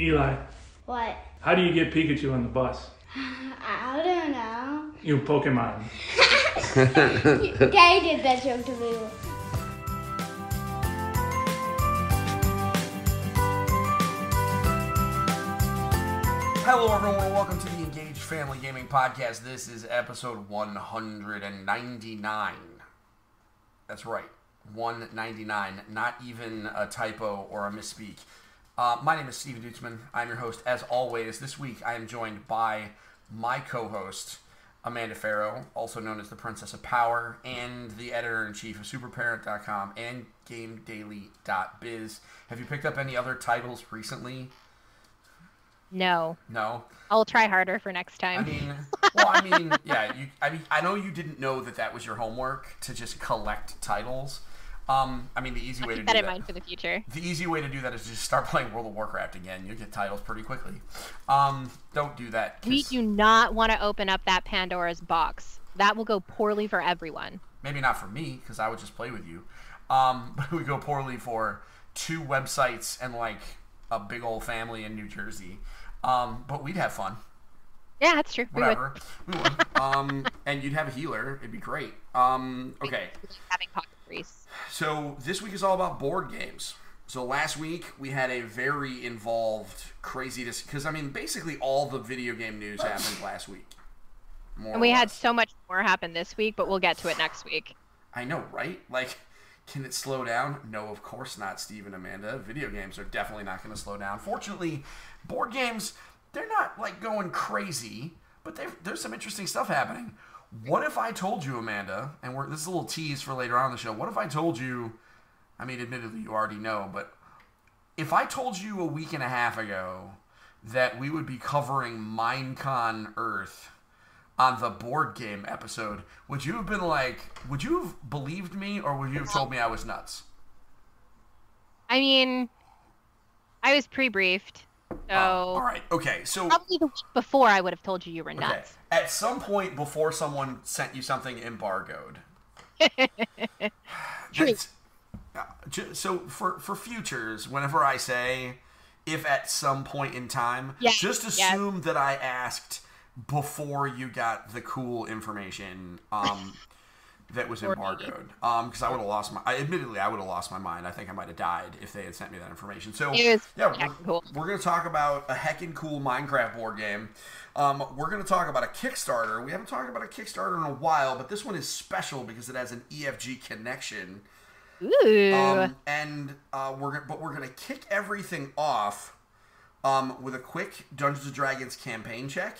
Eli, What? how do you get Pikachu on the bus? I don't know. You Pokemon. Daddy did that joke to me. Hello everyone and welcome to the Engaged Family Gaming Podcast. This is episode 199. That's right, 199. Not even a typo or a misspeak. My name is Steven Dutzman. I'm your host. As always, this week I am joined by my co-host, Amanda Farrow, also known as the Princess of Power, and the editor-in-chief of superparent.com and gamedaily.biz. Have you picked up any other titles recently? No. No? I'll try harder for next time. Yeah. I know you didn't know that was your homework, to just collect titles. The easy way to do that. Keep that in mind for the future. The easy way to do that is just start playing World of Warcraft again. You'll get titles pretty quickly. Don't do that. We do not want to open up that Pandora's box. That will go poorly for everyone. Maybe not for me, because I would just play with you. But it would go poorly for 2 websites and like a big old family in New Jersey. But we'd have fun. Yeah, that's true. Whatever. We would. And you'd have a healer. It'd be great. Okay. Having pocket freeze. So this week is all about board games. So last week we had a very involved, crazy, because basically all the video game news happened last week. And we had so much more happen this week, but we'll get to it next week. I know, right? Like, can it slow down? No, of course not, Steve and Amanda. Video games are definitely not going to slow down. Fortunately, board games, they're not like going crazy, but there's some interesting stuff happening. What if I told you, Amanda, and this is a little tease for later on in the show, what if I told you, admittedly you already know, but if I told you a week and a half ago that we would be covering Minecon Earth on the board game episode, would you have believed me, or would you have told me I was nuts? I was pre-briefed. So all right. Okay. So probably the week before I would have told you were nuts. Okay. At some point before someone sent you something embargoed. So for futures, whenever I say if at some point in time, just assume that I asked before you got the cool information that was embargoed, because I would have lost my. Admittedly, I would have lost my mind. I think I might have died if they had sent me that information. So we're going to talk about a heckin' cool Minecraft board game. We're going to talk about a Kickstarter. We haven't talked about a Kickstarter in a while, but this one is special because it has an EFG connection. Ooh. We're going to kick everything off with a quick Dungeons & Dragons campaign check.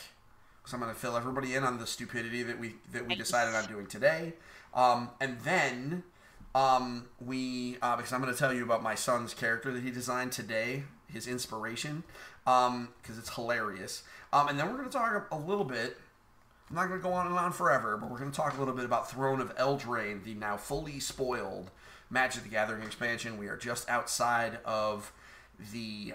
So I'm going to fill everybody in on the stupidity that we decided on doing today. And then because I'm going to tell you about my son's character that he designed today, his inspiration, because it's hilarious. And then we're going to talk a little bit, I'm not going to go on and on forever, but we're going to talk a little bit about Throne of Eldrane, the now fully spoiled Magic the Gathering expansion. We are just outside of the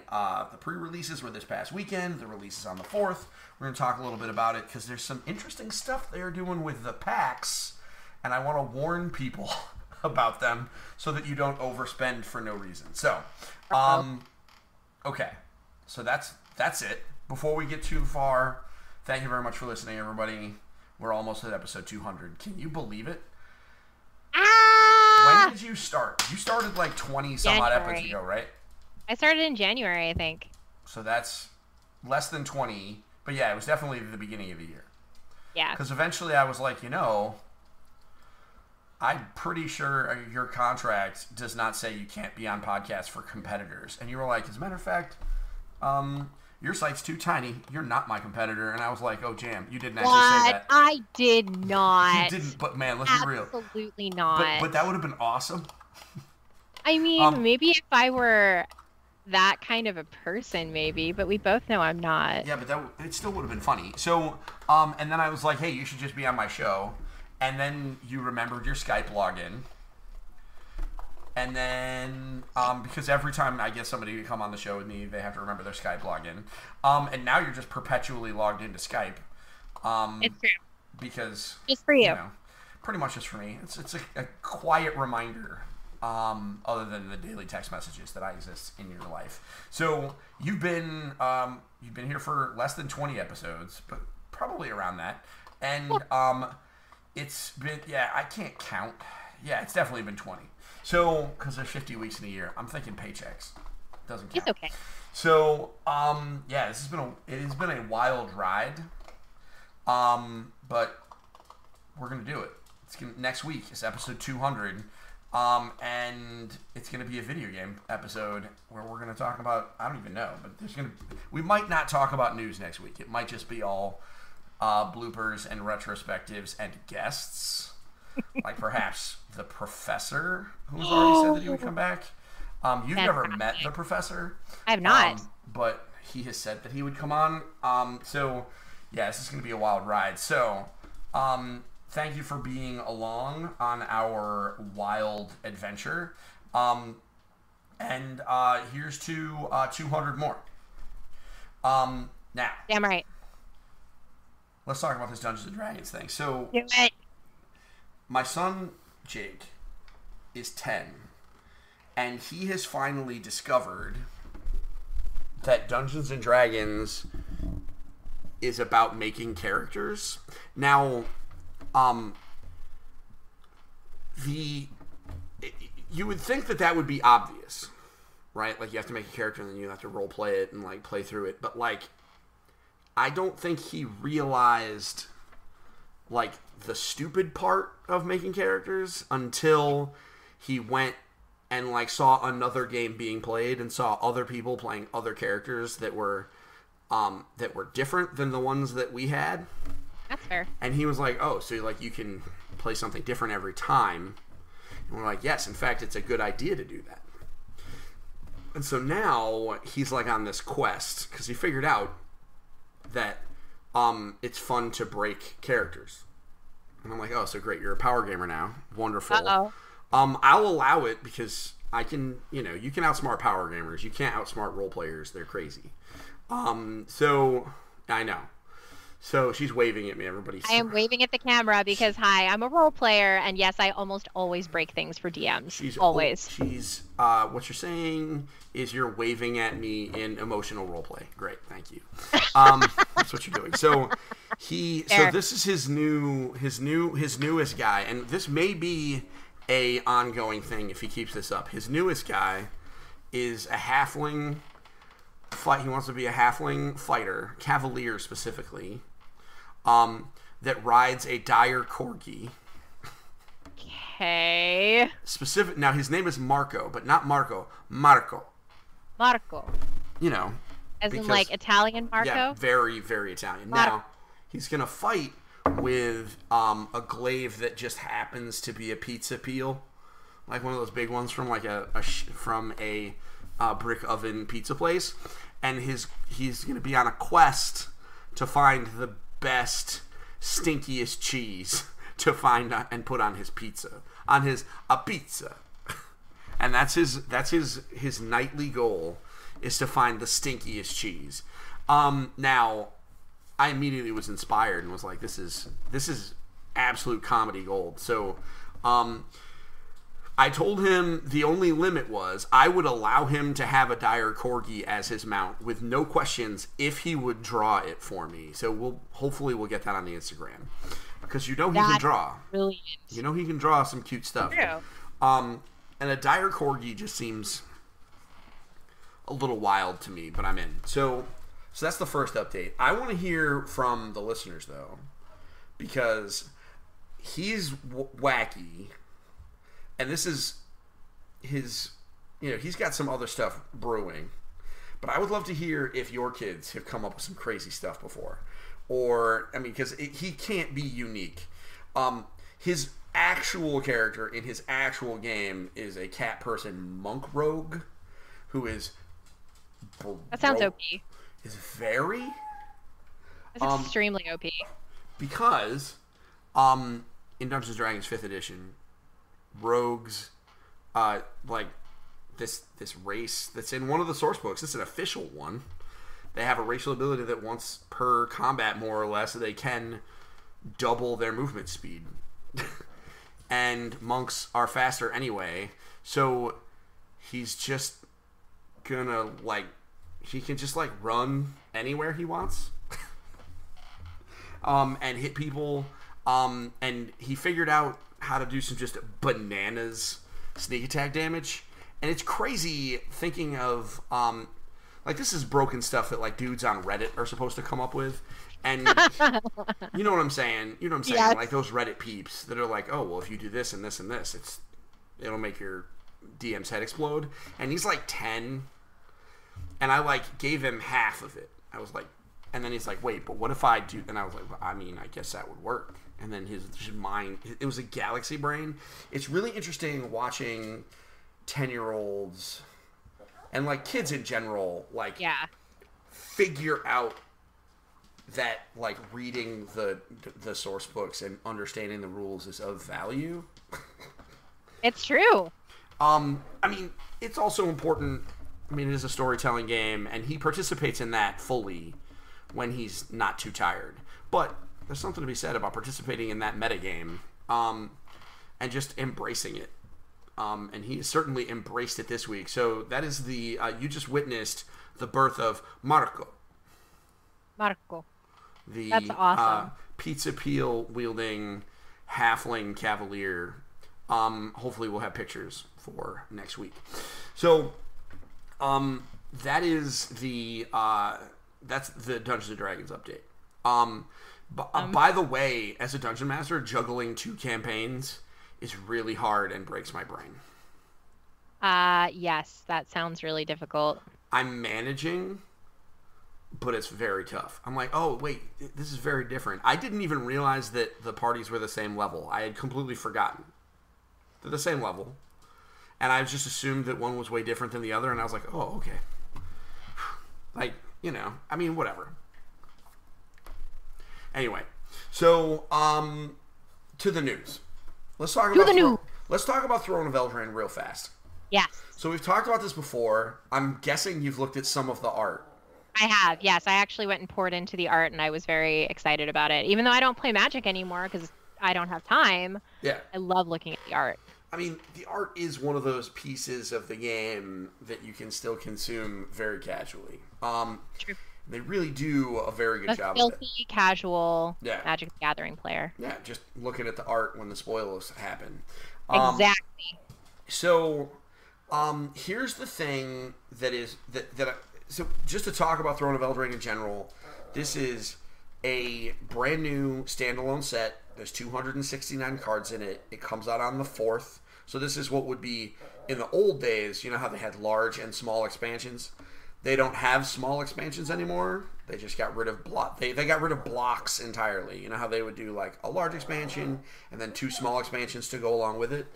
pre-releases were this past weekend. The release is on the 4th. We're going to talk a little bit about it because there's some interesting stuff they're doing with the packs, and I want to warn people about them so that you don't overspend for no reason. So, okay. So that's it. Before we get too far, thank you very much for listening, everybody. We're almost at episode 200. Can you believe it? When did you start? You started like 20 some odd episodes ago, right? I started in January, I think. So that's less than 20. But yeah, it was definitely the beginning of the year. Yeah. Because eventually I was like, I'm pretty sure your contract does not say you can't be on podcasts for competitors. And you were like, as a matter of fact, your site's too tiny. You're not my competitor. And I was like, oh, Jam, you didn't actually say that. I did not. You didn't, but man, let's be real. Absolutely not. But that would have been awesome. Maybe if I were that kind of a person, maybe, but we both know I'm not. Yeah, but it still would have been funny. So, and then I was like, hey, you should just be on my show. And then you remembered your Skype login. And then, because every time I get somebody to come on the show with me, they have to remember their Skype login. And now you're just perpetually logged into Skype. It's true. Because... Just for you. Pretty much just for me. It's a quiet reminder other than the daily text messages that I exist in your life. So you've been here for less than 20 episodes, but probably around that. And it's been, I can't count. Yeah, it's definitely been 20. So, because there's 50 weeks in a year, I'm thinking paychecks. Doesn't count. It's okay. So, it has been a wild ride. But we're gonna do it. Next week is episode 200. And it's going to be a video game episode where we're going to talk about, I don't even know, but we might not talk about news next week. It might just be all bloopers and retrospectives and guests, like perhaps the professor, who's already said that he would come back. You've never met the professor. I have not. But he has said that he would come on. So, this is going to be a wild ride. So, thank you for being along on our wild adventure. And here's to 200 more. Now. Damn right. Let's talk about this Dungeons & Dragons thing. So, Do it. my son, Jake, is 10. And he has finally discovered that Dungeons & Dragons is about making characters. Now, you would think that would be obvious, right? Like, you have to make a character and then you have to role play it and like play through it. But like, I don't think he realized like the stupid part of making characters until he went and like saw another game being played and saw other people playing other characters that were different than the ones that we had. That's fair. And he was like, oh, so like you can play something different every time. And we're like, yes, in fact, it's a good idea to do that. And so now he's like on this quest because he figured out that it's fun to break characters. And I'm like, oh, so great, you're a power gamer now. Wonderful. Uh-oh. I'll allow it because I can, you can outsmart power gamers. You can't outsmart role players. They're crazy. So I know. So she's waving at me. I am waving at the camera because, hi, I'm a role player, and yes, I almost always break things for DMs. Always. What you're saying is you're waving at me in emotional roleplay. Great, thank you. That's what you're doing. So so this is his newest guy, and this may be a ongoing thing if he keeps this up. His newest guy is a halfling. He wants to be a halfling fighter, cavalier specifically, that rides a dire corgi. Okay. Now his name is Marco, but not Marco. Marco. As in like Italian Marco? Yeah, very, very Italian. Now, he's going to fight with a glaive that just happens to be a pizza peel. Like one of those big ones from like a brick oven pizza place. And he's going to be on a quest to find the best, stinkiest cheese to find and put on his pizza. On a pizza. And that's his nightly goal, is to find the stinkiest cheese. Now, I immediately was inspired and was like, this is absolute comedy gold. So, I told him the only limit was I would allow him to have a dire corgi as his mount with no questions if he would draw it for me. So hopefully we'll get that on the Instagram, because he can draw. Brilliant. He can draw some cute stuff. True. And a dire corgi just seems a little wild to me, but I'm in. So that's the first update. I want to hear from the listeners though, because he's wacky. And this is his, he's got some other stuff brewing. But I would love to hear if your kids have come up with some crazy stuff before. Or, because he can't be unique. His actual character in his actual game is a cat person monk rogue, who is... That sounds OP. Is very... It's extremely OP. Because, in Dungeons & Dragons 5th edition... rogues, like this race that's in one of the source books. It's an official one. They have a racial ability that once per combat, more or less, they can double their movement speed. And monks are faster anyway, So he's just gonna he can just run anywhere he wants, and hit people. And he figured out how to do some just bananas sneak attack damage, and it's crazy thinking of this is broken stuff that dudes on Reddit are supposed to come up with. And you know what I'm saying? You know what I'm saying? Yes. Like those Reddit peeps that are like, oh, well, if you do this and this and this, it'll make your DM's head explode. And he's 10, and I gave him half of it. I was like, and then he's like, wait, but what if I do? And I was like, well, I mean, I guess that would work. And then his mind, it was a galaxy brain. It's really interesting watching 10-year-olds and kids in general, figure out that reading the source books and understanding the rules is of value. It's true. I mean, it's also important. I mean, it is a storytelling game, and he participates in that fully when he's not too tired. But there's something to be said about participating in that metagame, and just embracing it. And he certainly embraced it this week. So that is you just witnessed the birth of Marco. That's awesome. Pizza peel wielding halfling cavalier. Hopefully we'll have pictures for next week. So, that is that's the Dungeons and Dragons update. By the way, as a dungeon master, juggling 2 campaigns is really hard and breaks my brain. Yes, that sounds really difficult. I'm managing, but it's very tough. I'm like, oh, wait, this is very different. I didn't even realize that the parties were the same level. I had completely forgotten. They're the same level. And I just assumed that one was way different than the other, and I was like, oh, okay. I mean, whatever. Anyway, so, to the news. Let's talk about Throne of Eldrane real fast. Yes. So we've talked about this before. I'm guessing you've looked at some of the art. I have, yes. I actually went and poured into the art, and I was very excited about it. Even though I don't play Magic anymore because I don't have time, yeah, I love looking at the art. I mean, the art is one of those pieces of the game that you can still consume very casually. True. They really do a very good job of it. A filthy, casual Magic the Gathering player. Yeah, just looking at the art when the spoilers happen. Exactly. So, here's the thing so just to talk about Throne of Eldrane in general, this is a brand new standalone set. There's 269 cards in it. It comes out on the 4th. So this is what would be, in the old days, you know how they had large and small expansions? They don't have small expansions anymore. They just got rid of they got rid of blocks entirely. You know how they would do a large expansion and then 2 small expansions to go along with it?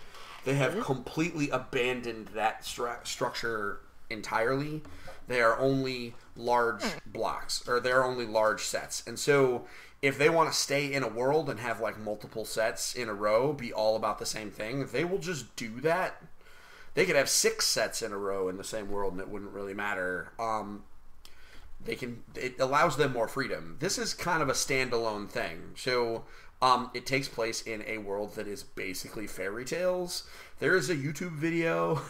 They have completely abandoned that structure entirely. They are only large blocks, or they're only large sets. And so if they want to stay in a world and have multiple sets in a row be all about the same thing, they will just do that. They could have 6 sets in a row in the same world and it wouldn't really matter. It allows them more freedom. This is kind of a standalone thing. So it takes place in a world that is basically fairy tales. There is a YouTube video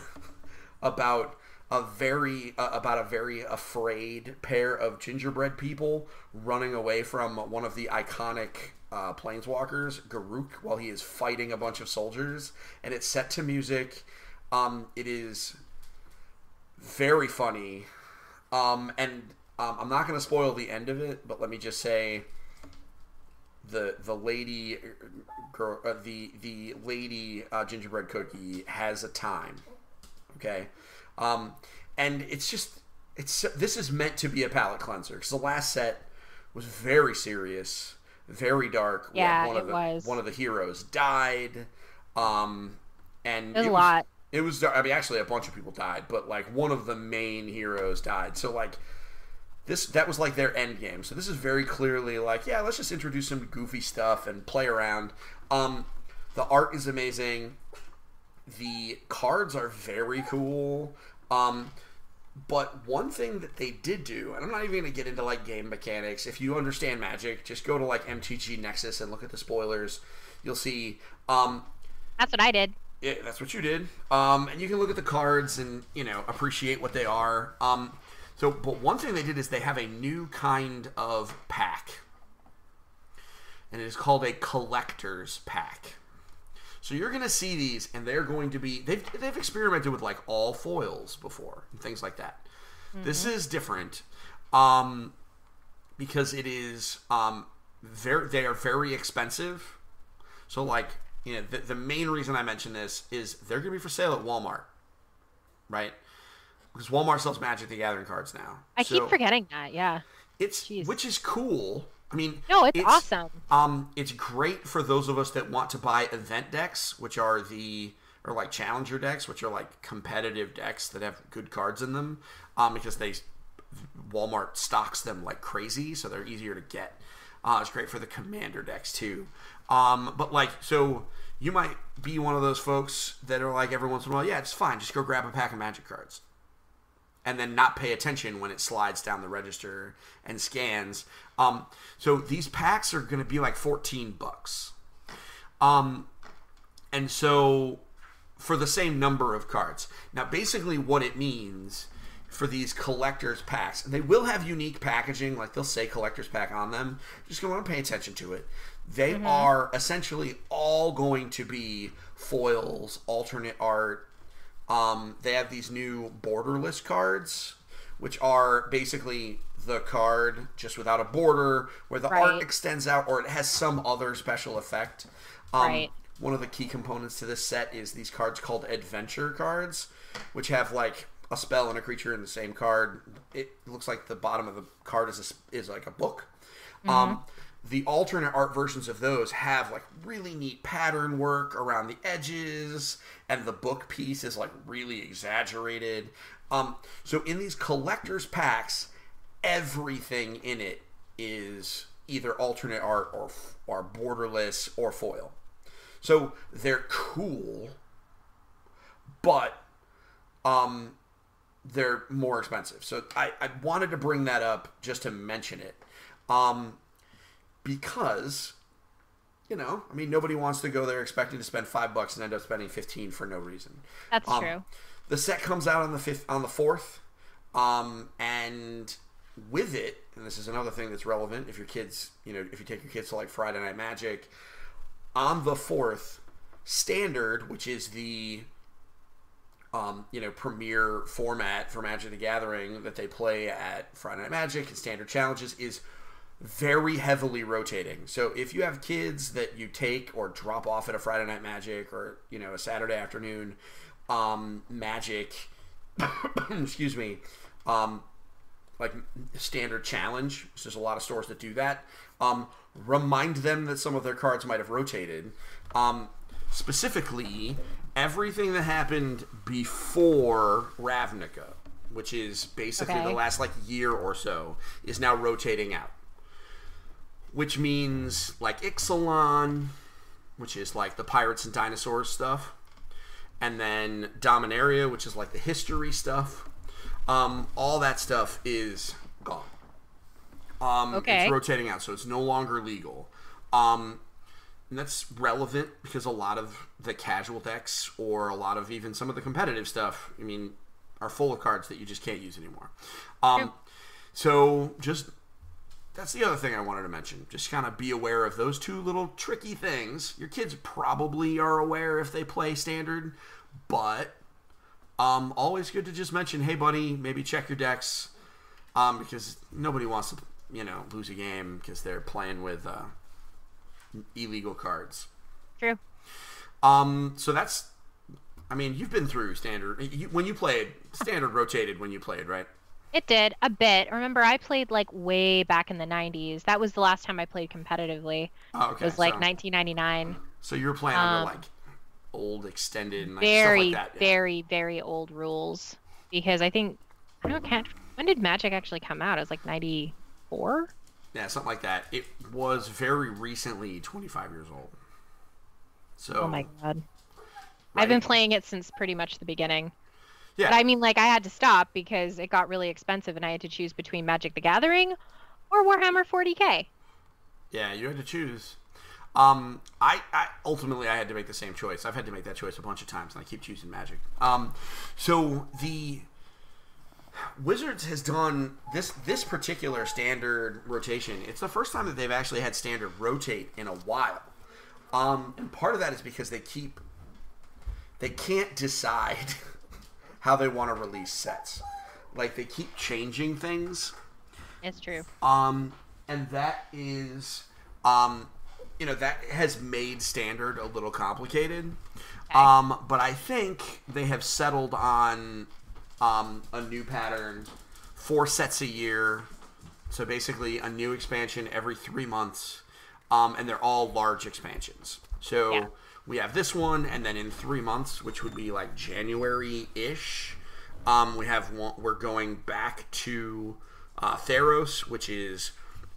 about a very afraid pair of gingerbread people running away from one of the iconic planeswalkers, Garruk, while he is fighting a bunch of soldiers, and it's set to music. It is very funny, and I'm not going to spoil the end of it, but let me just say the lady gingerbread cookie has a time, okay. And this is meant to be a palate cleanser because the last set was very serious, very dark. Yeah, One of the heroes died, and it was a lot. It was. I mean, actually, a bunch of people died, but one of the main heroes died. So that was their end game. So this is very clearly let's just introduce some goofy stuff and play around. The art is amazing. The cards are very cool. But one thing that they did do, and I'm not even going to get into game mechanics. If you understand Magic, just go to MTG Nexus and look at the spoilers. You'll see. That's what I did. That's what you did. And you can look at the cards and, appreciate what they are. But one thing they did is they have a new kind of pack. And it is called a collector's pack. So you're going to see these, and they're going to be... They've experimented with, like, all foils before, and things like that. Mm-hmm. This is different, because it is... they are very expensive. So, like, the main reason I mention this is they're going to be for sale at Walmart, right? Because Walmart sells Magic the Gathering cards now. I keep forgetting that, yeah. Which is cool. I mean, no, it's awesome. It's great for those of us that want to buy event decks, which are like challenger decks, which are like competitive decks that have good cards in them, because Walmart stocks them like crazy, so they're easier to get. It's great for the commander decks too. But like, so you might be one of those folks that are like every once in a while, yeah, it's fine, just go grab a pack of Magic cards. And then not pay attention when it slides down the register and scans. So these packs are going to be like $14. And so for the same number of cards. Now, basically what it means for these collector's packs, and they will have unique packaging, like they'll say collector's pack on them. Just going to want to pay attention to it. They are essentially all going to be foils, alternate art. They have these new borderless cards, which are basically the card just without a border, where the art extends out, or it has some other special effect. One of the key components to this set is these cards called adventure cards, which have like a spell and a creature in the same card. It looks like the bottom of the card is like a book. The alternate art versions of those have like really neat pattern work around the edges, and the book piece is like really exaggerated. So in these collector's packs, everything in it is either alternate art or borderless or foil. So they're cool, but they're more expensive. So I wanted to bring that up just to mention it. Because, nobody wants to go there expecting to spend $5 and end up spending $15 for no reason. That's true. The set comes out on the 4th, and with it, and this is another thing that's relevant if your kids, if you take your kids to like Friday Night Magic, on the 4th, Standard, which is the premier format for Magic the Gathering that they play at Friday Night Magic and Standard Challenges, is very heavily rotating. So if you have kids that you take or drop off at a Friday Night Magic or, a Saturday afternoon Magic, excuse me, like Standard Challenge, there's a lot of stores that do that, remind them that some of their cards might have rotated. Specifically, everything that happened before Ravnica, which is basically the last like year or so, is now rotating out. Which means like Ixalan, which is like the pirates and dinosaurs stuff, and then Dominaria, which is like the history stuff. All that stuff is gone. It's rotating out, so it's no longer legal. And that's relevant because a lot of the casual decks, or a lot of even some of the competitive stuff, are full of cards that you just can't use anymore. So just... That's the other thing I wanted to mention. Just kind of be aware of those two little tricky things. Your kids probably are aware if they play Standard, but always good to just mention, hey, buddy, maybe check your decks, because nobody wants to, lose a game because they're playing with illegal cards. True. So that's, you've been through Standard. When you played, Standard rotated when you played, right? It did, a bit. Remember, I played like way back in the 90s. That was the last time I played competitively. Oh, okay. It was like 1999. So you were playing under like old extended and like very, stuff like that. Very, very old rules. Because when did Magic actually come out? It was like 94? Yeah, something like that. It was very recently 25 years old. So. Oh my god. Right? I've been playing it since pretty much the beginning. Yeah. But I had to stop because it got really expensive and I had to choose between Magic the Gathering or Warhammer 40K. Yeah, you had to choose. I ultimately I had to make the same choice. I've had to make that choice a bunch of times, and I keep choosing Magic. So the Wizards has done this particular standard rotation. It's the first time that they've actually had standard rotate in a while. And part of that is because they can't decide how they want to release sets. Like, they keep changing things. It's true. And that is, that has made standard a little complicated. Okay. But I think they have settled on a new pattern, 4 sets a year. So basically a new expansion every 3 months. And they're all large expansions. So we have this one, and then in 3 months, which would be like January-ish, we're going back to Theros, which is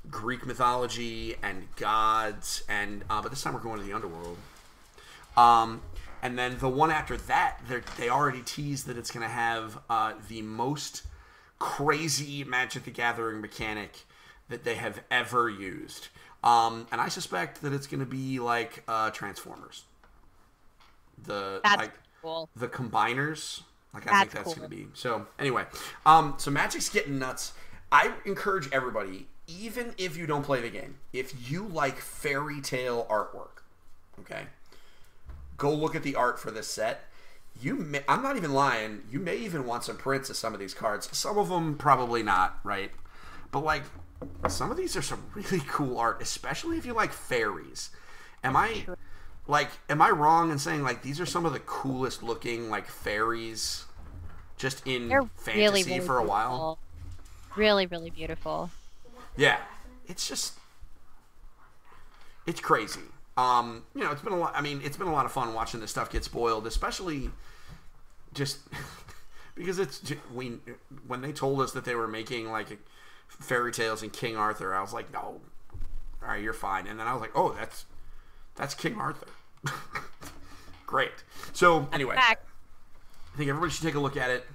Greek mythology and gods, and but this time we're going to the underworld. And then the one after that, they already teased that it's going to have the most crazy Magic the Gathering mechanic that they have ever used. And I suspect that it's going to be like Transformers. Cool. The combiners. Like, I think that's cool. going to be. So, anyway. So, Magic's getting nuts. I encourage everybody, even if you don't play the game, if you like fairy tale artwork, okay, go look at the art for this set. I'm not even lying. You may even want some prints of some of these cards. Some of them, probably not, right? But, like, some of these are some really cool art, especially if you like fairies. Am I wrong in saying, like, these are some of the coolest looking, like, fairies just in fantasy really, really for a beautiful. while? Really, really beautiful. Yeah. It's crazy. It's been a lot of fun watching this stuff get spoiled, especially just because when they told us that they were making, like, fairy tales and King Arthur, I was like, no. All right, you're fine. And then I was like, oh, that's King Arthur. Great. So, anyway, I think everybody should take a look at it.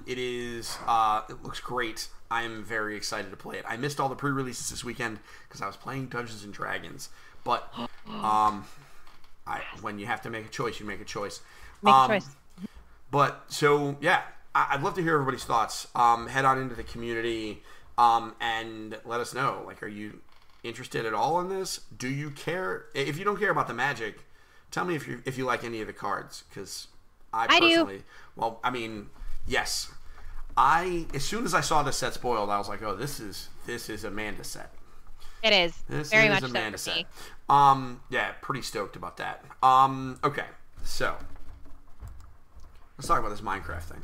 It looks great. I am very excited to play it. I missed all the pre-releases this weekend because I was playing Dungeons and Dragons. But when you have to make a choice, you make a choice. Make a choice. But so yeah, I'd love to hear everybody's thoughts. Head on into the community and let us know. Like, are you interested at all in this? Do you care? If you don't care about the Magic, tell me if you like any of the cards, because I personally, do. Well, I mean, yes. As soon as I saw this set spoiled, I was like, oh, this is Amanda's set. It is. This very is much Amanda's so. set. Yeah, pretty stoked about that. Okay, so let's talk about this Minecraft thing.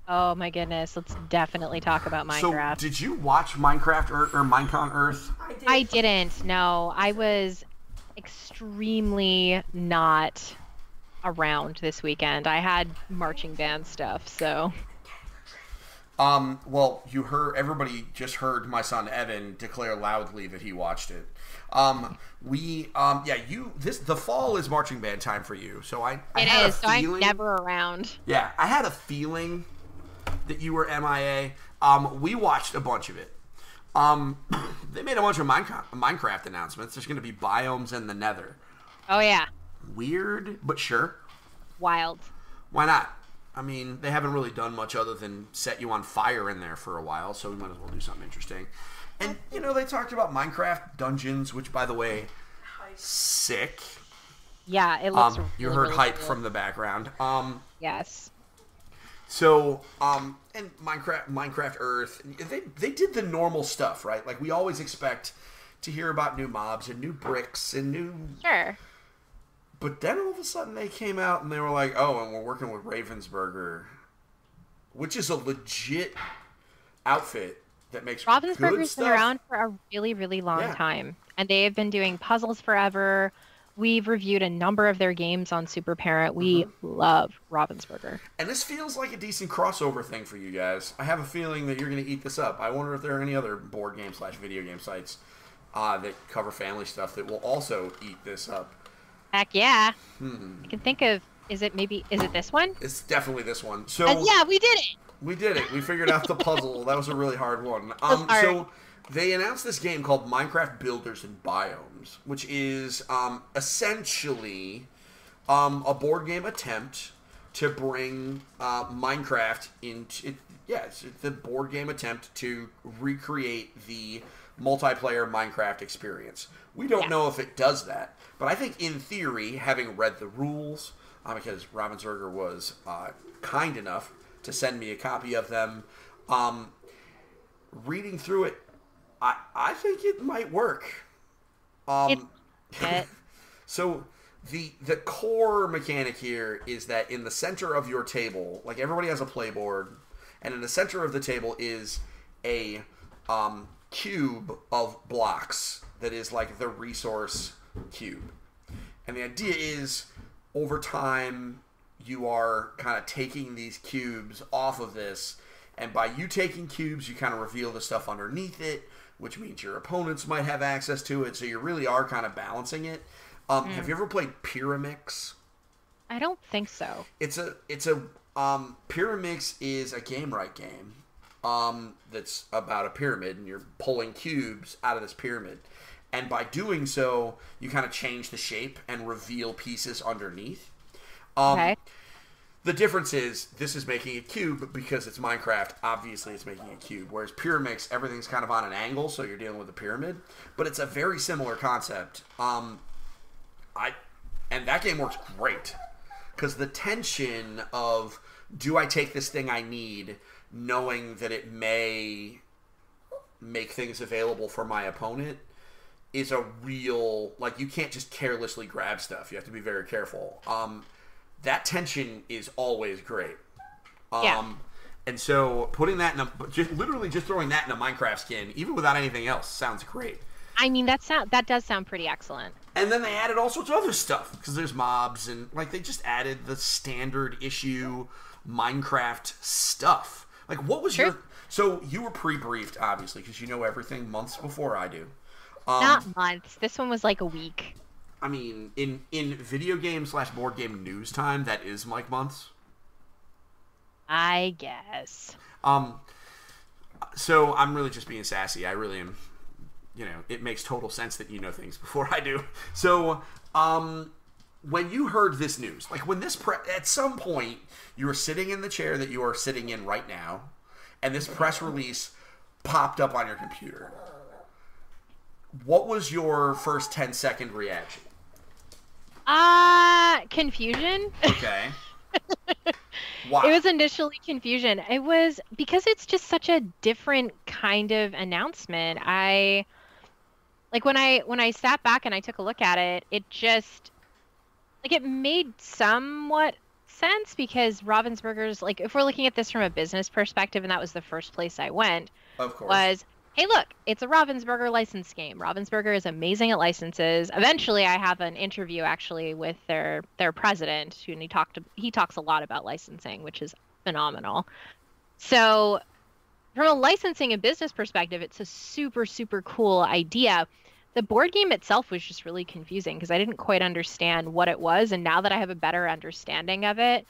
Oh my goodness, let's definitely talk about Minecraft. So, did you watch Minecraft or Minecon Earth? I didn't. No, I was extremely not around this weekend. I had marching band stuff, so. Well, everybody just heard my son Evan declare loudly that he watched it. The fall is marching band time for you, so I had a feeling. I'm never around. Yeah, I had a feeling that you were MIA. We watched a bunch of it. They made a bunch of Minecraft announcements. There's going to be biomes in the Nether. Oh yeah. Weird, but sure. Wild. Why not? I mean, they haven't really done much other than set you on fire in there for a while, so we might as well do something interesting. And, they talked about Minecraft dungeons, which, by the way, sick. Yeah, it looks you really, heard really hype cool. from the background. Yes. So, and Minecraft Earth, they did the normal stuff, right? Like, we always expect to hear about new mobs and new bricks and new... Sure. But then all of a sudden they came out and they were like, oh, and we're working with Ravensburger, which is a legit outfit that makes good Ravensburger's stuff. been around for a really, really long time. And they have been doing puzzles forever. We've reviewed a number of their games on Super Parent. We love Ravensburger. And this feels like a decent crossover thing for you guys. I have a feeling that you're going to eat this up. I wonder if there are any other board game / video game sites that cover family stuff that will also eat this up. Heck yeah. I can think of, is it this one? It's definitely this one. So yeah, we did it. We did it. We figured out the puzzle. That was a really hard one. Hard. So they announced this game called Minecraft Builders and Biomes, which is essentially a board game attempt to bring Minecraft into... it's the board game attempt to recreate the multiplayer Minecraft experience. We don't know if it does that, but I think in theory, having read the rules, because Ravensburger was kind enough to send me a copy of them, reading through it, I think it might work. So the core mechanic here is that in the center of your table, like everybody has a playboard, and in the center of the table is a cube of blocks that is like the resource cube. And the idea is, over time, you are kind of taking these cubes off of this, and by you taking cubes, you kind of reveal the stuff underneath it, which means your opponents might have access to it, so you really are kind of balancing it. Have you ever played Pyramix? I don't think so. Pyramix is a game-right game that's about a pyramid, and you're pulling cubes out of this pyramid. And by doing so, you kind of change the shape and reveal pieces underneath. Okay. The difference is, this is making a cube because it's Minecraft. Obviously, it's making a cube. Whereas Pyramix, everything's kind of on an angle, so you're dealing with a pyramid. But it's a very similar concept. And that game works great. Because the tension of, do I take this thing I need, knowing that it may make things available for my opponent, is a real... Like, you can't just carelessly grab stuff. You have to be very careful. That tension is always great. And so putting that in literally just throwing that in a Minecraft skin, even without anything else, sounds great. I mean, that does sound pretty excellent. And then they added all sorts of other stuff, because there's mobs, and like they just added the standard issue Minecraft stuff. Like, what was your... So you were pre-briefed, obviously, because you know everything months before I do. Not months. This one was like a week. I mean, in video game / board game news time, that is like months. I guess. So I'm really just being sassy. I really am. You know, it makes total sense that you know things before I do. So, when you heard this news, like when this at some point you were sitting in the chair that you are sitting in right now, and this press release popped up on your computer, what was your first 10-second reaction? Confusion. Okay. Why? It was initially confusion. It was because it's just such a different kind of announcement. When I sat back and I took a look at it, it just it made somewhat sense, because Ravensburger's, like, if we're looking at this from a business perspective, and that was the first place I went, of course, was, hey, look, it's a Ravensburger license game. Ravensburger is amazing at licenses. Eventually, I have an interview actually with their president, and he talks a lot about licensing, which is phenomenal. So, from a licensing and business perspective, it's a super, super cool idea. The board game itself was just really confusing because I didn't quite understand what it was, and now that I have a better understanding of it,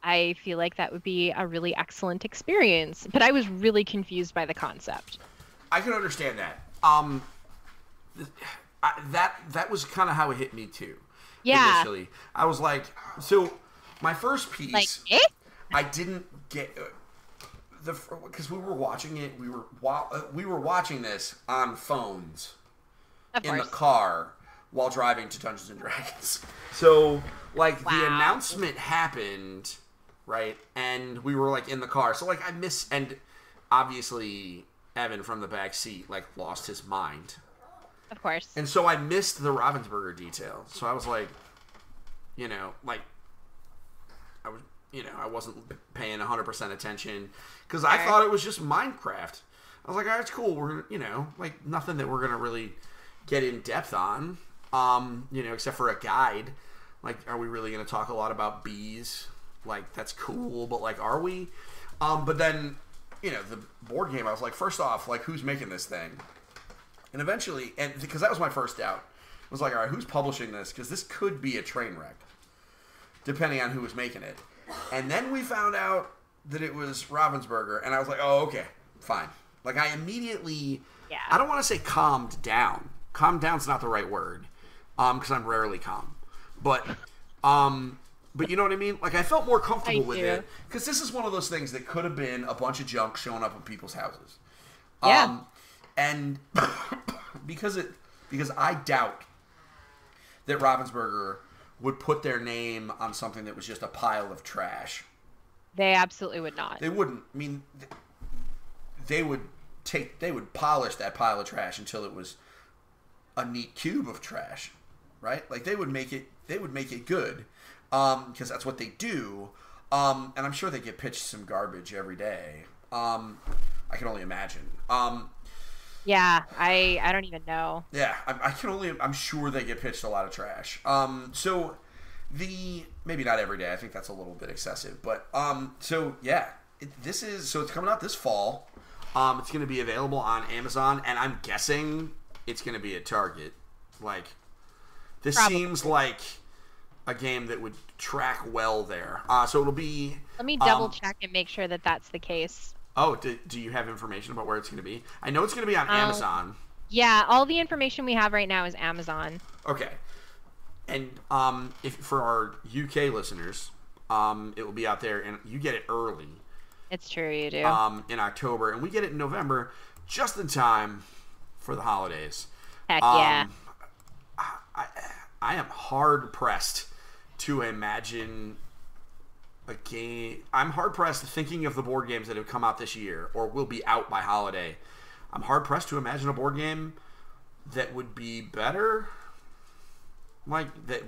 I feel like that would be a really excellent experience. But I was really confused by the concept. I can understand that. That was kind of how it hit me too. Yeah. Initially, I was like, so my first piece, like, I didn't get because we were watching it. We were watching this on phones in the car while driving to Dungeons and Dragons. So like the announcement happened, right, and we were like in the car. So like and obviously Evan from the back seat like lost his mind. Of course. And so I missed the Ravensburger detail. So I was like, I wasn't paying 100% attention because I thought it was just Minecraft. I was like, all right, it's cool. We're, nothing that we're going to really get in depth on, except for a guide. Like, are we really going to talk a lot about bees? Like, that's cool, but like, are we? But then, the board game, I was like, first off, like, who's making this thing? And eventually, and because that was my first doubt, I was like, all right, who's publishing this? Because this could be a train wreck, depending on who was making it. And then we found out that it was Ravensburger, and I was like, oh, okay, fine. Like, I immediately, Yeah. I don't want to say calmed down. Calmed down's not the right word, because I'm rarely calm. But you know what I mean? Like, I felt more comfortable with it, because this is one of those things that could have been a bunch of junk showing up in people's houses. Yeah. And because I doubt that Ravensburger would put their name on something that was just a pile of trash. They absolutely would not. They wouldn't. I mean, they would polish that pile of trash until it was a neat cube of trash, right? Like, they would make it good, because that's what they do. And I'm sure they get pitched some garbage every day. I can only imagine. Yeah, I don't even know. Yeah, I'm sure they get pitched a lot of trash. So maybe not every day. I think that's a little bit excessive. But it's coming out this fall. It's going to be available on Amazon, and I'm guessing it's going to be at Target. Like, this Probably. seems like a game that would track well there. So it'll be. Let me double check and make sure that that's the case. Oh, do you have information about where it's going to be? I know it's going to be on Amazon. Yeah, all the information we have right now is Amazon. Okay. And if for our UK listeners, it will be out there, and you get it early. It's true, you do. In October, and we get it in November, just in time for the holidays. Heck yeah. I am hard pressed to imagine a game. I'm hard pressed thinking of the board games that have come out this year or will be out by holiday. I'm hard pressed to imagine a board game that would be better. Like that.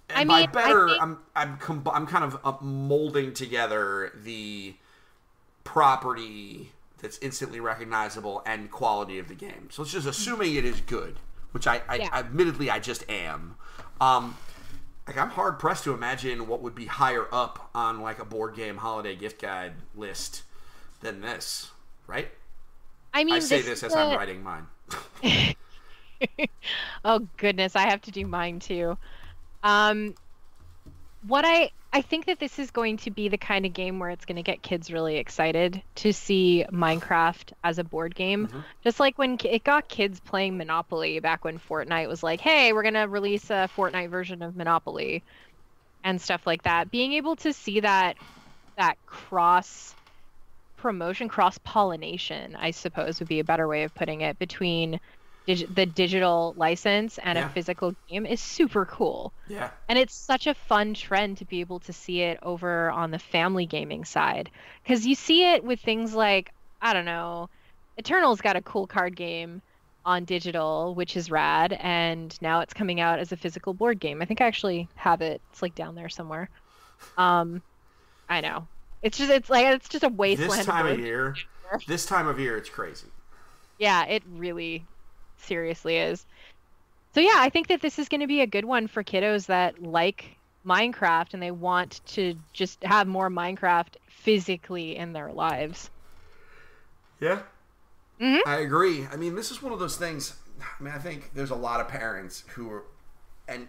And by better, I'm kind of molding together the property that's instantly recognizable and quality of the game. So it's just assuming it is good, which I admittedly I just am. Like, I'm hard pressed to imagine what would be higher up on like a board game holiday gift guide list than this, right? I mean, I say this as I'm writing mine. Oh goodness, I have to do mine too. What I think that this is going to be the kind of game where it's going to get kids really excited to see Minecraft as a board game. Mm-hmm. Just like when it got kids playing Monopoly back when Fortnite was like, hey, we're going to release a Fortnite version of Monopoly and stuff like that. Being able to see that cross promotion, cross pollination, I suppose would be a better way of putting it, between the digital license and a physical game is super cool. Yeah. And it's such a fun trend to be able to see it over on the family gaming side. Because you see it with things like, I don't know, Eternal's got a cool card game on digital, which is rad, and now it's coming out as a physical board game. I think I actually have it. It's like down there somewhere. I know. It's just a wasteland. This time of year, it's crazy. Yeah, it really seriously is. So yeah, I think that this is going to be a good one for kiddos that like Minecraft and they want to just have more Minecraft physically in their lives. Yeah. Mm-hmm. I agree. I mean, this is one of those things. I mean, I think there's a lot of parents who are, and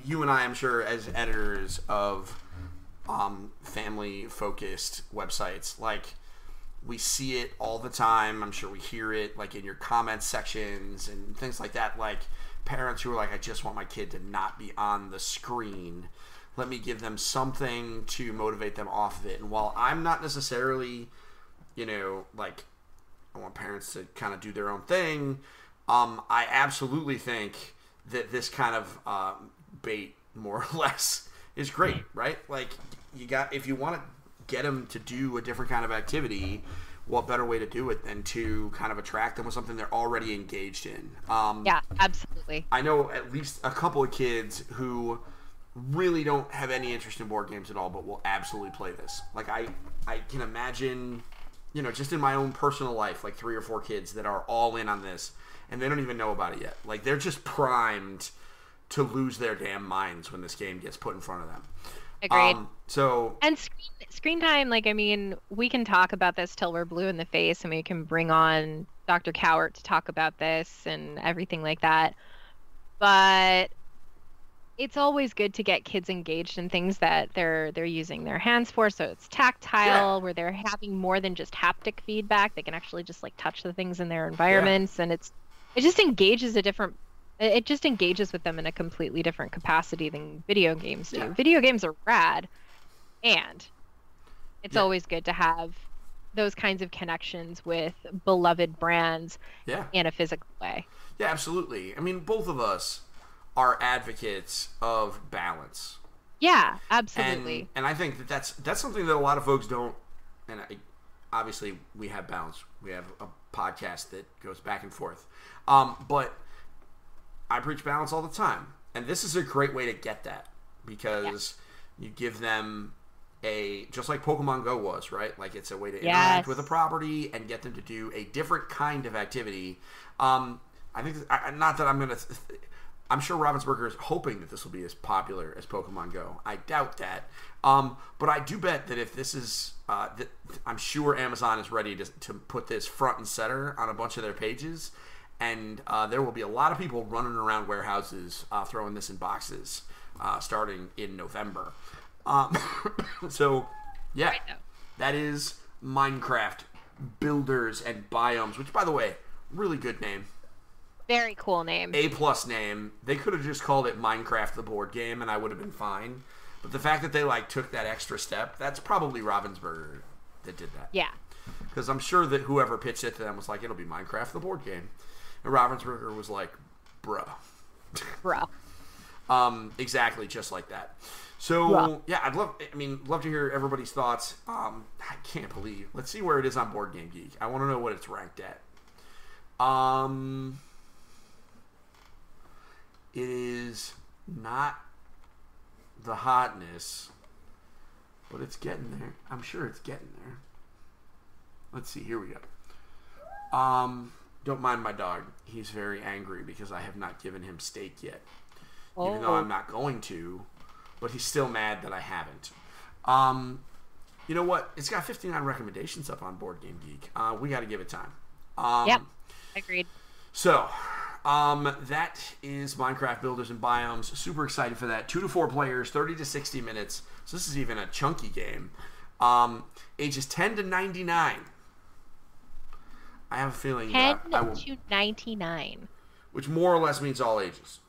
you and I, I'm sure, as editors of family-focused websites, like, we see it all the time. I'm sure we hear it, like, in your comments sections and things like that. Like, parents who are like, I just want my kid to not be on the screen. Let me give them something to motivate them off of it. And while I'm not necessarily, like, I want parents to kind of do their own thing, I absolutely think that this kind of bait, more or less, is great, right? Like, if you want to get them to do a different kind of activity, what better way to do it than to kind of attract them with something they're already engaged in? Yeah, absolutely. I know at least a couple of kids who really don't have any interest in board games at all, but will absolutely play this. Like, I can imagine, just in my own personal life, like 3 or 4 kids that are all in on this, and they don't even know about it yet. Like, they're just primed to lose their damn minds when this game gets put in front of them. Agreed. And screen time, like, I mean, we can talk about this till we're blue in the face, and we can bring on Dr. Cowart to talk about this and everything like that. But it's always good to get kids engaged in things that they're using their hands for. So it's tactile, where they're having more than just haptic feedback. They can actually just like touch the things in their environments, and it just engages it just engages with them in a completely different capacity than video games do. Video games are rad, and it's always good to have those kinds of connections with beloved brands in a physical way. Yeah, absolutely. I mean, both of us are advocates of balance. Yeah, absolutely. And I think that's something that a lot of folks don't. And obviously, we have balance. We have a podcast that goes back and forth. But I preach balance all the time, and this is a great way to get that, because you give them just like Pokemon Go was, right? Like, it's a way to interact with a property and get them to do a different kind of activity. I think not that I'm gonna. I'm sure Ravensburger is hoping that this will be as popular as Pokemon Go. I doubt that. But I do bet that if this is, I'm sure Amazon is ready to put this front and center on a bunch of their pages. And there will be a lot of people running around warehouses throwing this in boxes starting in November. So, yeah, that is Minecraft Builders and Biomes, which, by the way, really good name. Very cool name. A+ name. They could have just called it Minecraft the board game, and I would have been fine. But the fact that they took that extra step, that's probably Ravensburger that did that. Yeah. Because I'm sure that whoever pitched it to them was like, it'll be Minecraft the board game. And Ravensburger was like, bruh. Exactly, just like that. So, yeah, I'd love to hear everybody's thoughts. I can't believe. Let's see where it is on Board Game Geek. I want to know what it's ranked at. It is not the hotness, but it's getting there. I'm sure it's getting there. Let's see. Here we go. Don't mind my dog. He's very angry because I have not given him steak yet. Even though I'm not going to, but he's still mad that I haven't. You know what? It's got 59 recommendations up on Board Game Geek. We got to give it time. Yep. Agreed. So, that is Minecraft Builders and Biomes. Super excited for that. 2 to 4 players, 30 to 60 minutes. So this is even a chunky game. Ages 10 to 99. I have a feeling 10 to 99. Which more or less means all ages.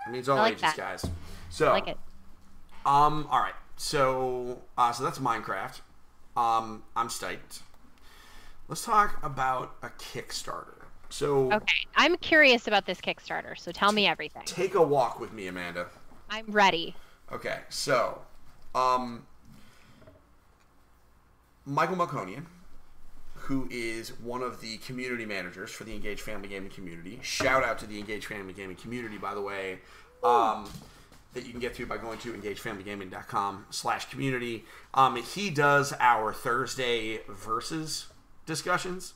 It means all ages, guys. So, I like it. All right. So that's Minecraft. I'm stoked. Let's talk about a Kickstarter. So, okay, I'm curious about this Kickstarter, so tell me everything. Take a walk with me, Amanda. I'm ready. Okay, so, Michael Malconian, who is one of the community managers for the Engaged Family Gaming community. Shout out to the Engaged Family Gaming community, by the way, that you can get to by going to engagedfamilygaming.com/community. He does our Thursday Versus discussions.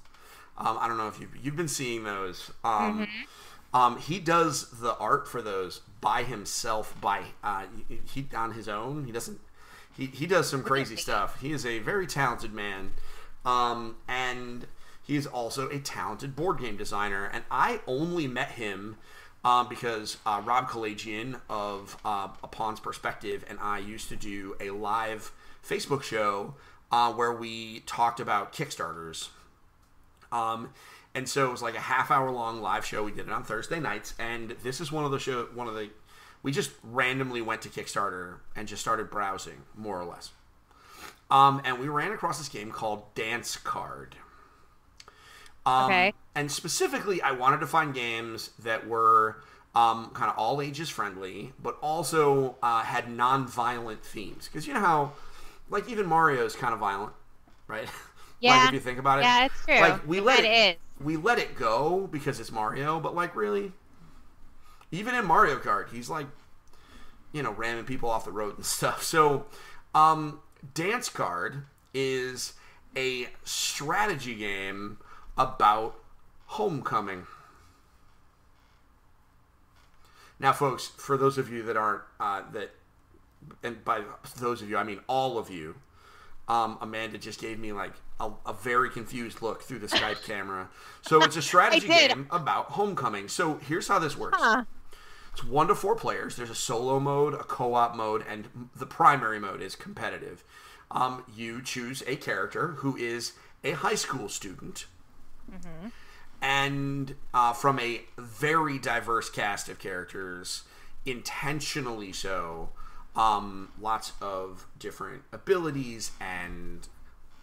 I don't know if you've been seeing those. He does the art for those by himself. He on his own. He doesn't. He does some crazy stuff. He is a very talented man, and he is also a talented board game designer. And I only met him because Rob Kalajian of A Pawn's Perspective and I used to do a live Facebook show where we talked about Kickstarters. And so it was like a half-hour long live show. We did it on Thursday nights, and this is we just randomly went to Kickstarter and just started browsing, more or less. And we ran across this game called Dance Card. Okay. And specifically, I wanted to find games that were kind of all ages friendly, but also had non-violent themes. Because you know how, like, even Mario is kind of violent, right? Yeah. Like, if you think about it. Yeah, it's true. Like, we let it go because it's Mario, but, like, really, even in Mario Kart, he's, like, ramming people off the road and stuff. So, Dance Card is a strategy game about homecoming. Now, folks, for those of you that aren't, and by those of you, I mean all of you, Amanda just gave me like a very confused look through the Skype camera. So it's a strategy game about homecoming. So here's how this works. It's 1 to 4 players. There's a solo mode, a co-op mode, and the primary mode is competitive. You choose a character who is a high school student, and from a very diverse cast of characters, intentionally so. Lots of different abilities and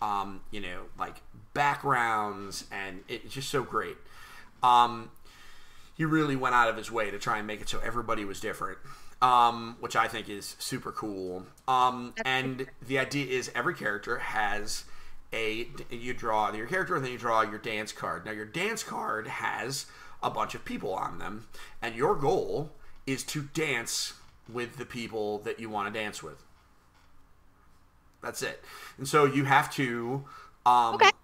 like backgrounds, and it's just so great. He really went out of his way to try and make it so everybody was different, which I think is super cool. And the idea is every character has you draw your character and then you draw your dance card. Now your dance card has a bunch of people on them, and your goal is to dance with the people that you want to dance with. That's it. And so you have to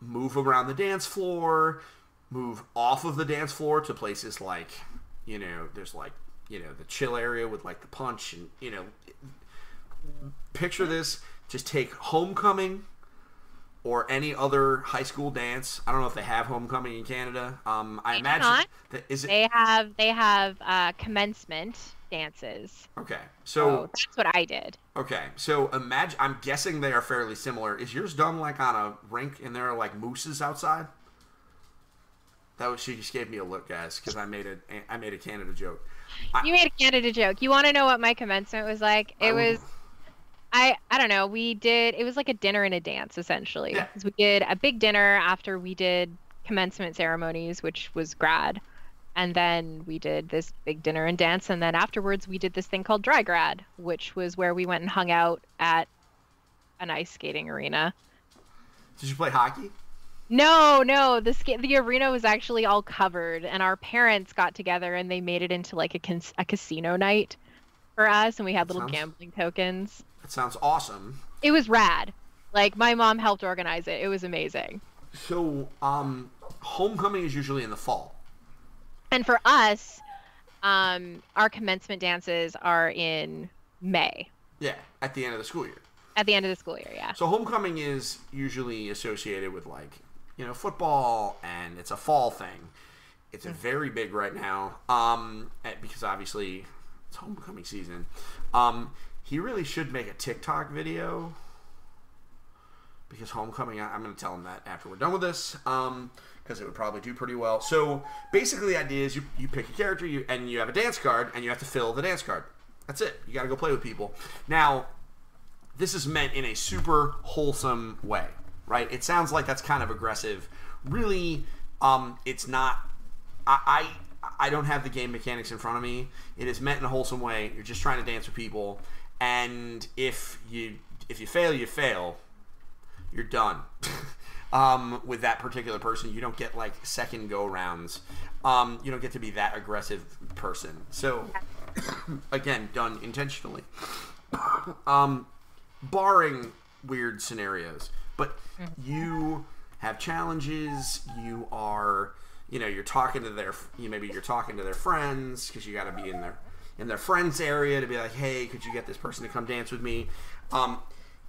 move around the dance floor, move off of the dance floor to places like, there's like, the chill area with like the punch, and, picture this. Just take Homecoming or any other high school dance. I don't know if they have Homecoming in Canada. I imagine that is it. They have commencement dances. Okay, so that's what I did. Okay, so imagine. I'm guessing they are fairly similar. Is yours done like on a rink and there are like mooses outside? She just gave me a look, guys, because I made a Canada joke. You made a Canada joke. You want to know what my commencement was like? It was. I don't know. It was like a dinner and a dance, essentially. Yeah. We did a big dinner after we did commencement ceremonies, which was grad. And then we did this big dinner and dance. And then afterwards, we did this thing called dry grad, which was where we went and hung out at an ice skating arena. Did you play hockey? No. The arena was actually all covered. And our parents got together and they made it into like a casino night for us. And we had little gambling tokens. That sounds awesome. It was rad. Like, my mom helped organize it. It was amazing. So, Homecoming is usually in the fall. And for us, our commencement dances are in May. Yeah, at the end of the school year. At the end of the school year, yeah. So Homecoming is usually associated with, like, football, and it's a fall thing. It's very big right now, because obviously it's Homecoming season. He really should make a TikTok video, because Homecoming, I'm going to tell him that after we're done with this, because it would probably do pretty well. So basically the idea is you pick a character, and you have a dance card, and you have to fill the dance card. That's it. You got to go play with people. Now, this is meant in a super wholesome way, right? It sounds like that's kind of aggressive. Really, it's not. I don't have the game mechanics in front of me. It is meant in a wholesome way. You're just trying to dance with people. And if you fail, you fail. You're done. With that particular person, you don't get like second go rounds. You don't get to be that aggressive person. So, again, done intentionally. Barring weird scenarios, but you have challenges. You are, you're talking to you're talking to their friends, because you got to be in their friends area to be like, hey, could you get this person to come dance with me?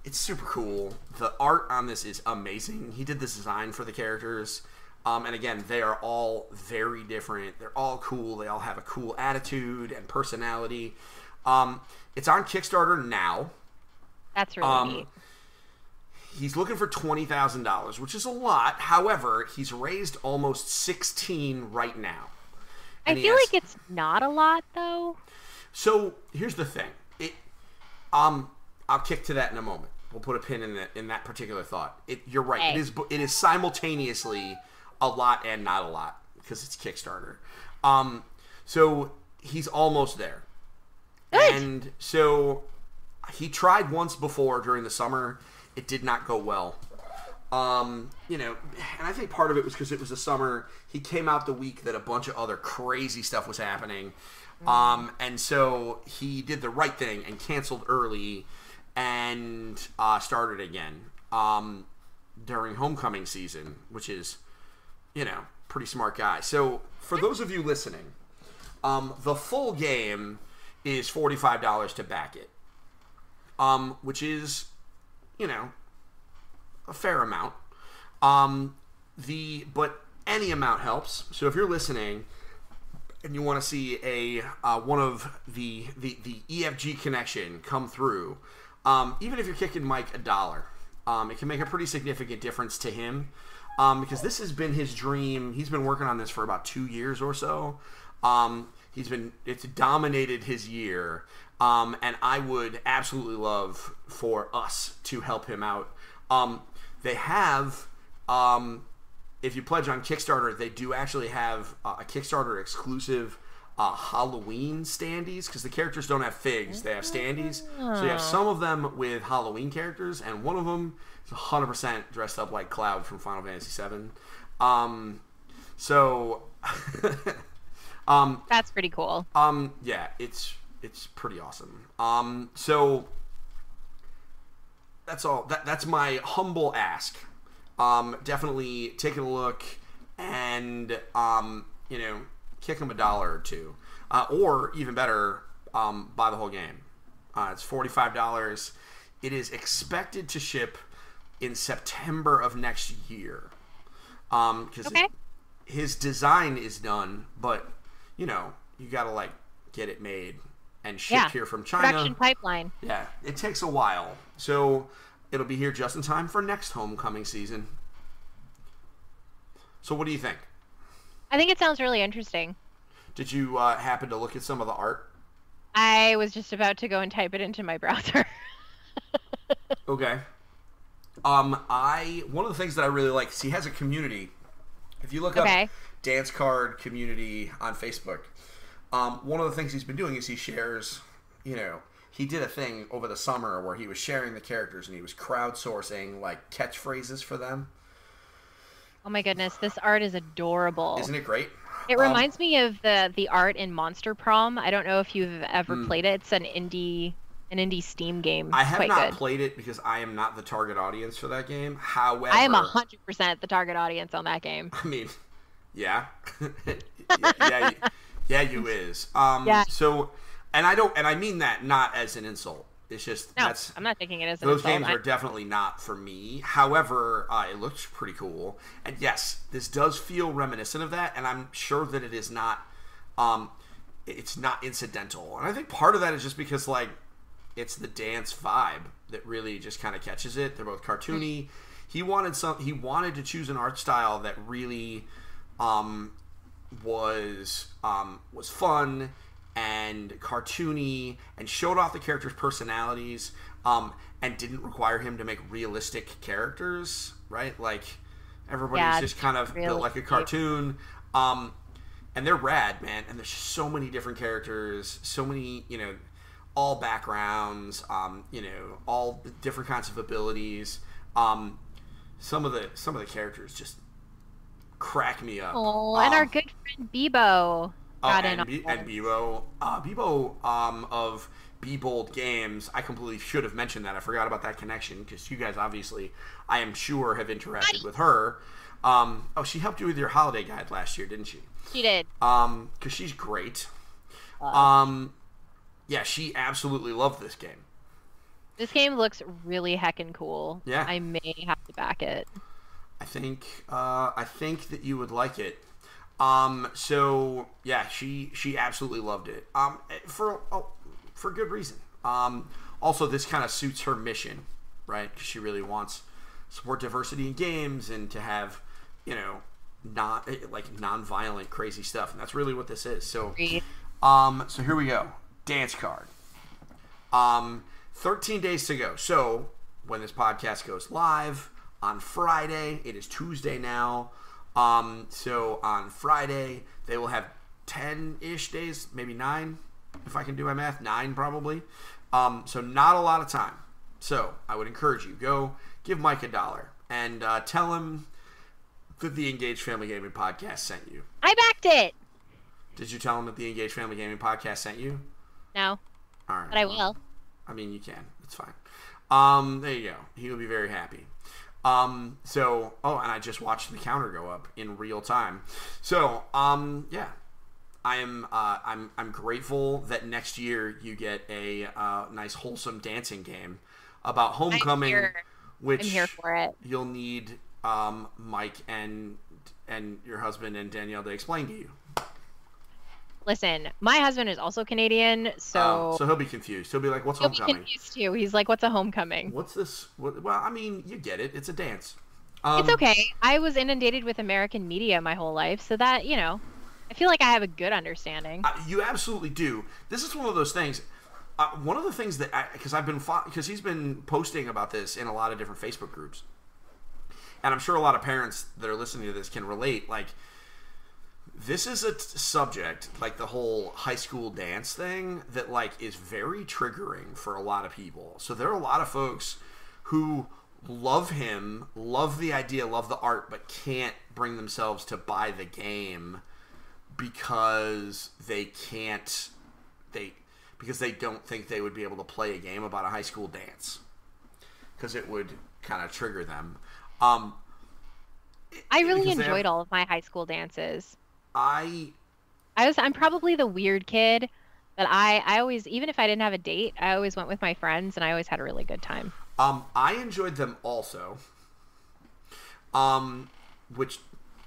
It's super cool. The art on this is amazing. He did this design for the characters. And again, they are all very different. They're all cool. They all have a cool attitude and personality. It's on Kickstarter now. That's really neat. He's looking for $20,000, which is a lot. However, he's raised almost 16 right now. I feel like it's not a lot, though. So here's the thing. I'll kick to that in a moment. We'll put a pin in that particular thought. You're right. Hey. It is simultaneously a lot and not a lot, because it's Kickstarter. So he's almost there. Good. And so he tried once before during the summer. It did not go well. And I think part of it was because it was the summer. He came out the week that a bunch of other crazy stuff was happening. And so he did the right thing and canceled early and started again during Homecoming season, which is, pretty smart guy. So for those of you listening, the full game is $45 to back it, which is, a fair amount. But any amount helps. So if you're listening and you want to see a one of the EFG connection come through, even if you're kicking Mike $1, it can make a pretty significant difference to him, because this has been his dream. He's been working on this for about 2 years or so. It's dominated his year, and I would absolutely love for us to help him out. They have, if you pledge on Kickstarter, they do actually have a Kickstarter exclusive Halloween standees, because the characters don't have figs, they have standees. So you have some of them with Halloween characters, and one of them is 100% dressed up like Cloud from Final Fantasy VII. That's pretty cool. Yeah, it's pretty awesome. So that's all. That's my humble ask. Definitely taking a look and kick him $1 or $2, or even better, buy the whole game. It's $45. It is expected to ship in September of next year. Because his design is done, but you gotta get it made and shipped here from China. Production pipeline. Yeah, it takes a while. So it'll be here just in time for next homecoming season. So what do you think? I think it sounds really interesting. Did you happen to look at some of the art? I was just about to go and type it into my browser. Okay. One of the things that I really like is he has a community. If you look up Dance Card Community on Facebook, one of the things he's been doing is he shares, he did a thing over the summer where he was sharing the characters and he was crowdsourcing catchphrases for them. Oh my goodness, this art is adorable. Isn't it great? It reminds me of the art in Monster Prom. I don't know if you've ever played it. It's an indie Steam game. I have quite not good. played it because I am not the target audience for that game. However, I am 100% the target audience on that game. I mean, yeah, yeah, you is. Yeah. So, and I mean that not as an insult. It's just I'm not thinking it as an those insult. games are definitely not for me. However, it looks pretty cool, and yes, this does feel reminiscent of that, and I'm sure that it is not. It's not incidental, and I think part of that is just because it's the dance vibe that really just kind of catches it. They're both cartoony. He wanted to choose an art style that really was fun and cartoony and showed off the characters' personalities, and didn't require him to make realistic characters, right? Everybody's just kind of built like a cartoon. And they're rad, man. And there's just so many different characters, so many, all backgrounds, all different kinds of abilities. Some of the characters just crack me up. Oh, and our good friend Bebo got in. And Bebo, of Be Bold Games. I completely should have mentioned that. I forgot about that connection because you guys obviously, I am sure, have interacted with her. She helped you with your holiday guide last year, didn't she? She did. Because she's great. Yeah, she absolutely loved this game. This game looks really heckin' cool. Yeah. I may have to back it. I think that you would like it. So yeah, she absolutely loved it. For good reason. Also, this kind of suits her mission, right? Because she really wants support diversity in games and to have, non-violent crazy stuff, and that's really what this is. So, so here we go. Dance card. 13 days to go. So when this podcast goes live on Friday, it is Tuesday now. So on Friday they will have 10-ish days, maybe 9, if I can do my math. 9 probably. So not a lot of time. So I would encourage you, go give Mike $1 and tell him that the Engaged Family Gaming Podcast sent you. I backed it. Did you tell him that the Engaged Family Gaming Podcast sent you? No. All right. But I will. I mean, you can. It's fine. There you go. He will be very happy. And I just watched the counter go up in real time. So, yeah. I'm grateful that next year you get a nice wholesome dancing game about homecoming, which I'm here for it. You'll need Mike and your husband and Danielle to explain to you. Listen, my husband is also Canadian, so So he'll be confused. He'll be like, "What's he'll be homecoming? confused too. He's like, "What's a homecoming?" What's this?" Well, I mean, you get it. It's a dance. It's okay. I was inundated with American media my whole life, so that, I feel like I have a good understanding. You absolutely do. This is one of those things. One of the things that because he's been posting about this in a lot of different Facebook groups, and I'm sure a lot of parents that are listening to this can relate. Like, this is a subject, like the whole high school dance thing, that like is very triggering for a lot of people. So there are a lot of folks who love him, love the idea, love the art, but can't bring themselves to buy the game because because they don't think they would be able to play a game about a high school dance because it would kind of trigger them. I really enjoyed all of my high school dances. I'm probably the weird kid, but I always, even if I didn't have a date, I always went with my friends and I always had a really good time. I enjoyed them also. Which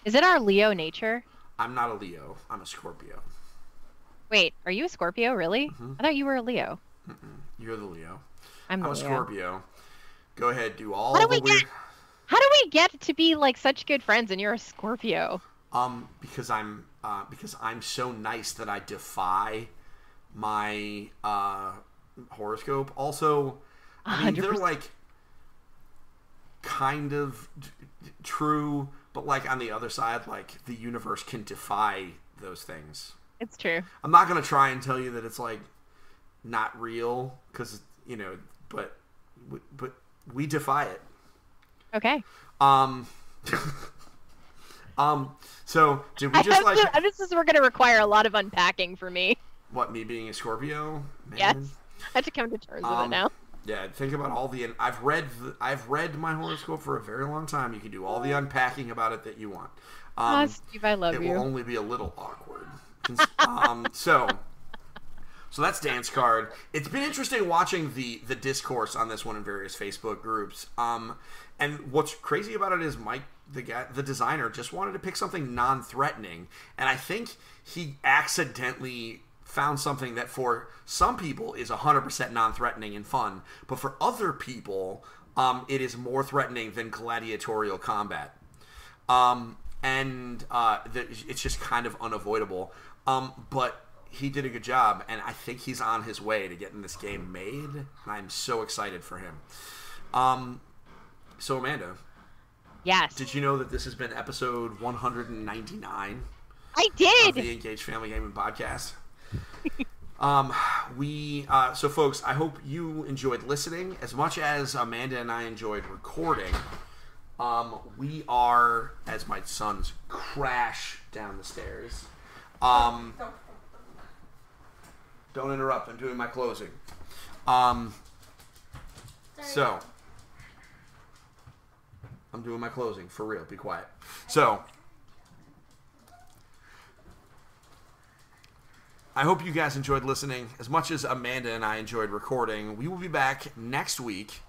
is it our Leo nature? I'm not a Leo. I'm a Scorpio. Wait, are you a Scorpio, really? Mm-hmm. I thought you were a Leo. You're the Leo. I'm a Scorpio. Go ahead, do all the weird... How do we get to be like such good friends and you're a Scorpio? Because I'm so nice that I defy my horoscope. Also, I mean, 100%. They're like kind of true, but like on the other side, like the universe can defy those things. It's true. I'm not going to try and tell you that it's like not real because, but we defy it. Okay. So did we just this is we're going to require a lot of unpacking for me. What, me being a Scorpio? Man. Yes. I have to come to terms with it now. Yeah, think about all the... I've read my horoscope for a very long time. You can do all the unpacking about it that you want. Steve, I love you. It will only be a little awkward. So that's Dance Card. It's been interesting watching the discourse on this one in various Facebook groups. And what's crazy about it is Mike, the designer, just wanted to pick something non-threatening. And I think he accidentally found something that for some people is 100% non-threatening and fun, but for other people, it is more threatening than gladiatorial combat. It's just kind of unavoidable. But he did a good job, and I think he's on his way to getting this game made, and I'm so excited for him. So Amanda. Yes. Did you know that this has been episode 199? I did! Of the Engaged Family Gaming Podcast. So folks, I hope you enjoyed listening as much as Amanda and I enjoyed recording. We are, as my sons crash down the stairs. Don't interrupt. I'm doing my closing. So I'm doing my closing for real. Be quiet. So I hope you guys enjoyed listening as much as Amanda and I enjoyed recording. We will be back next week.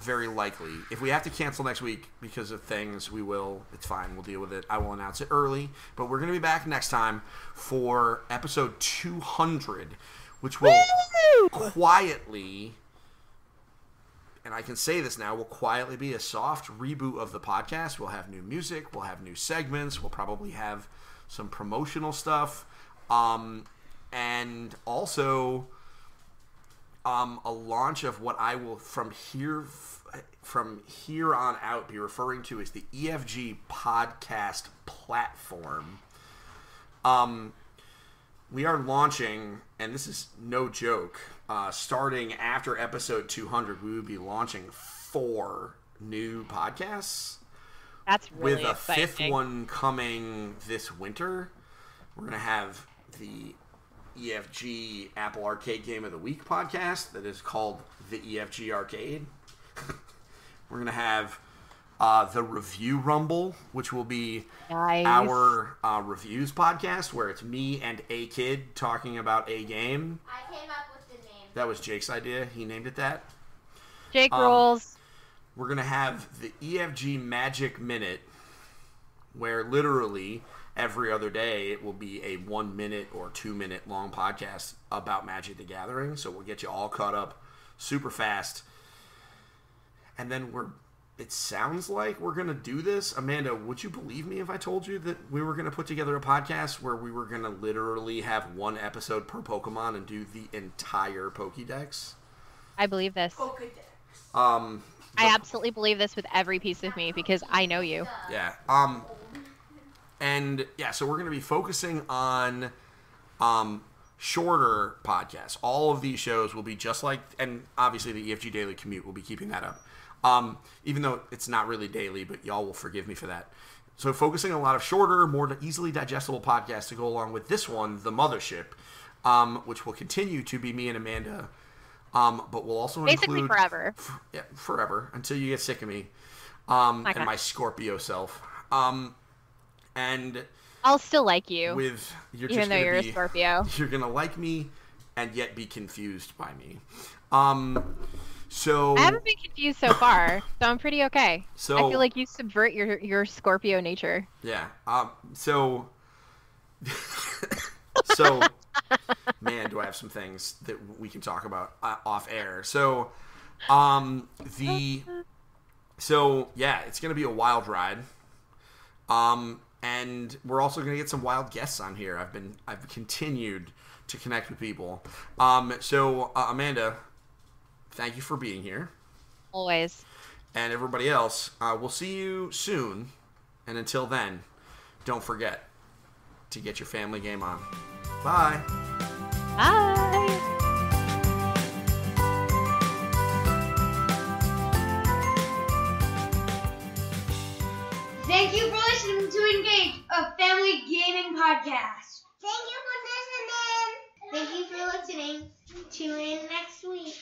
Very likely. If we have to cancel next week because of things, we will. It's fine. We'll deal with it. I will announce it early. But we're going to be back next time for episode 200, which will quietly, and I can say this now, will quietly be a soft reboot of the podcast. We'll have new music. We'll have new segments. We'll probably have some promotional stuff. And also... a launch of what I will from here on out be referring to as the EFG podcast platform. We are launching, and this is no joke, starting after episode 200, we will be launching 4 new podcasts. That's really with a exciting. 5th one coming this winter. We're going to have the EFG Apple Arcade Game of the Week podcast that is called the EFG Arcade. We're going to have the Review Rumble, which will be our reviews podcast, where it's me and a kid talking about a game. I came up with the name. That was Jake's idea. He named it that. Jake rules. We're going to have the EFG Magic Minute, where literally every other day it will be a 1 minute or 2 minute long podcast about Magic the Gathering. So we'll get you all caught up super fast. And then it sounds like we're going to do this. Amanda, would you believe me if I told you that we were going to put together a podcast where we were going to literally have one episode per Pokemon and do the entire Pokédex? I believe this. Pokédex. I absolutely believe this with every piece of me because I know you. Yeah. And yeah, so we're going to be focusing on shorter podcasts. All of these shows will be just like, and obviously the EFG Daily Commute will be keeping that up. Even though it's not really daily, but y'all will forgive me for that. So focusing on a lot of shorter, more easily digestible podcasts to go along with this one, The Mothership, which will continue to be me and Amanda. But we'll also basically include... forever. Forever, until you get sick of me. And my Scorpio self. And I'll still like you. Even though you're a Scorpio. You're going to like me and yet be confused by me. So I haven't been confused so far, so I'm pretty okay. So I feel like you subvert your Scorpio nature. Yeah. So man, do I have some things that we can talk about off air. So yeah, it's going to be a wild ride. And we're also going to get some wild guests on here. I've continued to connect with people. So Amanda, thank you for being here. Always. And everybody else, we'll see you soon. And until then, don't forget to get your family game on. Bye. Bye. Thank you for listening to Engage, a family gaming podcast. Thank you for listening. Thank you for listening. Tune in next week.